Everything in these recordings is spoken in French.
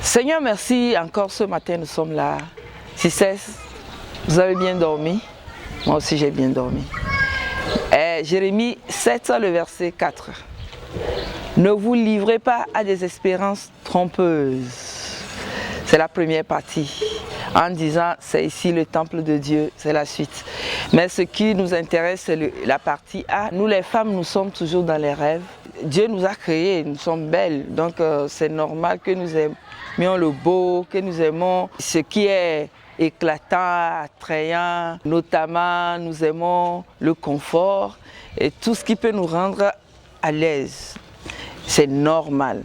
Seigneur, merci, encore ce matin nous sommes là. Cissesse, vous avez bien dormi? Moi aussi j'ai bien dormi. Jérémie 7, le verset 4. Ne vous livrez pas à des espérances trompeuses. C'est la première partie. En disant, c'est ici le temple de Dieu, c'est la suite. Mais ce qui nous intéresse, c'est la partie A. Nous les femmes, nous sommes toujours dans les rêves. Dieu nous a créés, nous sommes belles. Donc c'est normal que nous aimions le beau, que nous aimons ce qui est éclatant, attrayant. Notamment, nous aimons le confort et tout ce qui peut nous rendre à l'aise. C'est normal.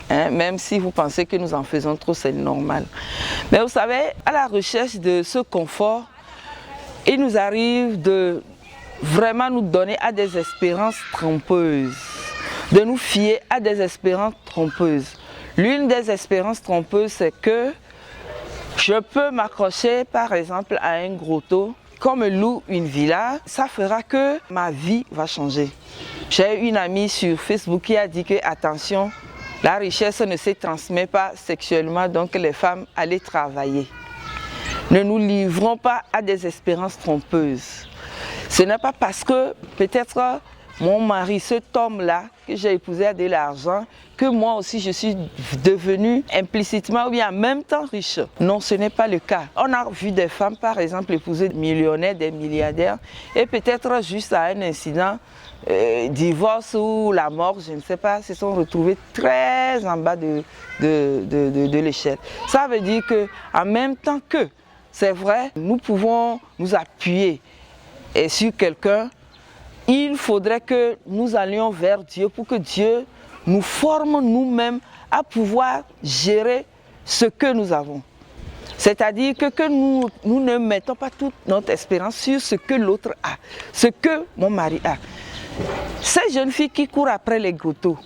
Même si vous pensez que nous en faisons trop, c'est normal. Mais vous savez, à la recherche de ce confort, il nous arrive de vraiment nous donner à des espérances trompeuses, de nous fier à des espérances trompeuses. L'une des espérances trompeuses, c'est que je peux m'accrocher par exemple à un grotto, comme loue une villa, ça fera que ma vie va changer. J'ai une amie sur Facebook qui a dit que attention, la richesse ne se transmet pas sexuellement, donc les femmes allaient travailler. Ne nous livrons pas à des espérances trompeuses. Ce n'est pas parce que peut-être mon mari, cet homme-là que j'ai épousé a de l'argent, que moi aussi je suis devenue implicitement ou bien en même temps riche. Non, ce n'est pas le cas. On a vu des femmes par exemple épouser des millionnaires, des milliardaires et peut-être juste à un incident, divorce ou la mort, je ne sais pas, se sont retrouvés très en bas de l'échelle. Ça veut dire qu'en même temps que, c'est vrai, nous pouvons nous appuyer sur quelqu'un, il faudrait que nous allions vers Dieu pour que Dieu nous forme nous-mêmes à pouvoir gérer ce que nous avons. C'est-à-dire que nous ne mettons pas toute notre espérance sur ce que l'autre a, ce que mon mari a. Ces jeunes filles qui courent après les grottos,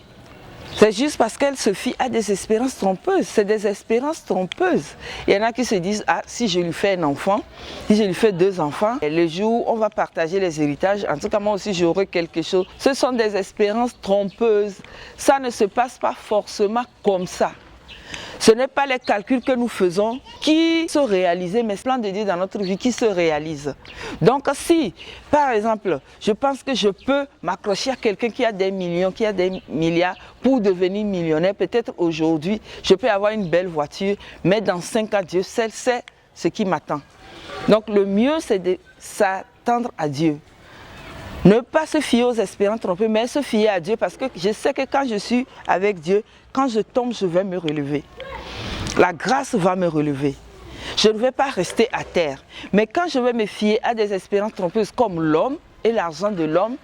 c'est juste parce qu'elles se fient à des espérances trompeuses. C'est des espérances trompeuses. Il y en a qui se disent, ah, si je lui fais un enfant, si je lui fais 2 enfants, et le jour où on va partager les héritages, en tout cas moi aussi j'aurai quelque chose. Ce sont des espérances trompeuses. Ça ne se passe pas forcément comme ça. Ce n'est pas les calculs que nous faisons qui se réalisent, mais ce plan de Dieu dans notre vie qui se réalise. Donc si, par exemple, je pense que je peux m'accrocher à quelqu'un qui a des millions, qui a des milliards pour devenir millionnaire, peut-être aujourd'hui, je peux avoir une belle voiture, mais dans 5 ans, Dieu seul sait ce qui m'attend. Donc le mieux, c'est de s'attendre à Dieu. Ne pas se fier aux espérances trompeuses, mais se fier à Dieu parce que je sais que quand je suis avec Dieu, quand je tombe, je vais me relever. La grâce va me relever. Je ne vais pas rester à terre. Mais quand je vais me fier à des espérances trompeuses comme l'homme et l'argent de l'homme,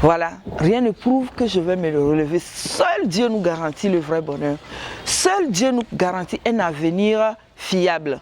voilà, rien ne prouve que je vais me relever. Seul Dieu nous garantit le vrai bonheur. Seul Dieu nous garantit un avenir fiable.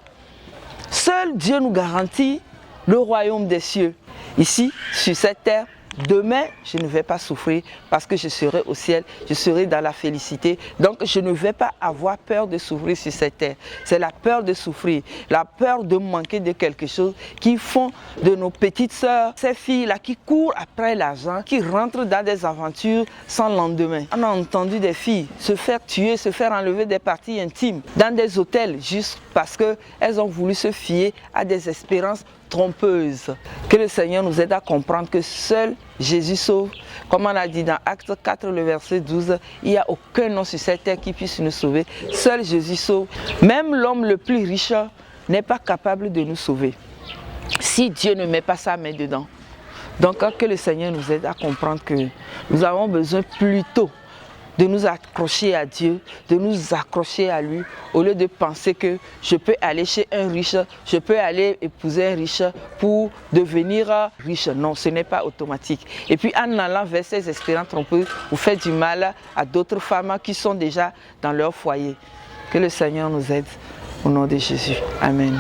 Seul Dieu nous garantit le royaume des cieux. Ici, sur cette terre, demain, je ne vais pas souffrir parce que je serai au ciel, je serai dans la félicité. Donc, je ne vais pas avoir peur de souffrir sur cette terre. C'est la peur de souffrir, la peur de manquer de quelque chose qui font de nos petites sœurs, ces filles-là qui courent après l'argent, qui rentrent dans des aventures sans lendemain. On a entendu des filles se faire tuer, se faire enlever des parties intimes dans des hôtels juste parce qu'elles ont voulu se fier à des espérances trompeuses. Que le Seigneur nous aide à comprendre que seul Jésus sauve. Comme on a dit dans Acte 4, le verset 12, il n'y a aucun nom sur cette terre qui puisse nous sauver. Seul Jésus sauve. Même l'homme le plus riche n'est pas capable de nous sauver si Dieu ne met pas sa main dedans. Donc que le Seigneur nous aide à comprendre que nous avons besoin plutôt de nous accrocher à Dieu, de nous accrocher à lui, au lieu de penser que je peux aller chez un riche, je peux aller épouser un riche pour devenir riche. Non, ce n'est pas automatique. Et puis en allant vers ces espérances trompeuses, vous faites du mal à d'autres femmes qui sont déjà dans leur foyer. Que le Seigneur nous aide au nom de Jésus. Amen.